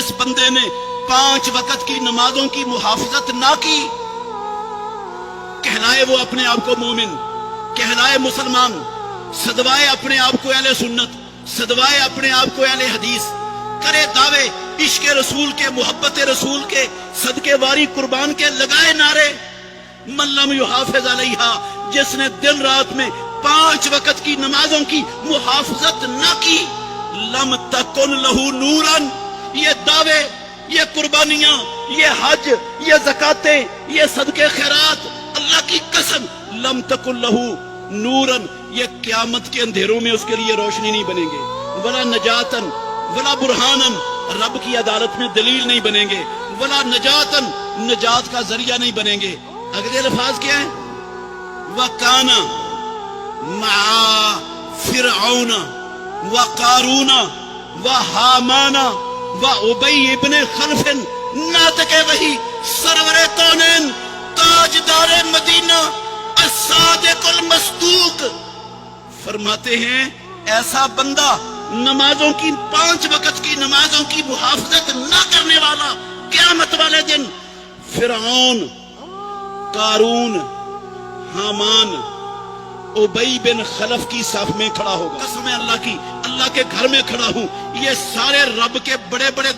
جس بندے نے 5 وقت کی نمازوں کی محافظت نہ کی، کہلائے وہ اپنے آپ کو مومن، کہلائے مسلمان، صدوائے اپنے آپ کو اہل سنت، صدوائے اپنے آپ کو اہل حدیث، کرے دعوے عشق رسول کے، محبت رسول کے، صدقے واری قربان کے، لگائے نعرے من لم یحافظ علیہا، جس نے دن رات میں 5 وقت کی نمازوں کی محافظت نہ کی، لم تکن لہو نورن، یہ دعوے، یہ قربانیاں، یہ حج، یہ زکاتیں، یہ صدقے خیرات، اللہ کی قسم لم تکن لہو نورن، یہ قیامت کے اندھیروں میں اس کے لیے روشنی نہیں بنیں گے، ولا نجاتن ولا برہانن، رب کی عدالت میں دلیل نہیں بنیں گے، ولا نجاتن، نجات کا ذریعہ نہیں بنیں گے۔ اگلے الفاظ کیا ہیں؟ وَكَانَ مَعَ فِرْعَوْنَ وَقَارُونَ وَحَامَانَ وَأُبَيِّ بْنِ خَلْفٍ، ناطق وحی، سرور کونین، تاجدار مدینہ، الصادق المصدوق، فرماتے ہیں ایسا بندہ نمازوں کی 5 وقت کی نمازوں کی محافظت نہ کرنے والا قیامت والے دن فرعون، قارون، حامان، ابی بن خلف کی صف میں کھڑا ہوگا۔ قسم اللہ کی، اللہ کے گھر میں کھڑا ہوں، یہ سارے رب کے بڑے بڑے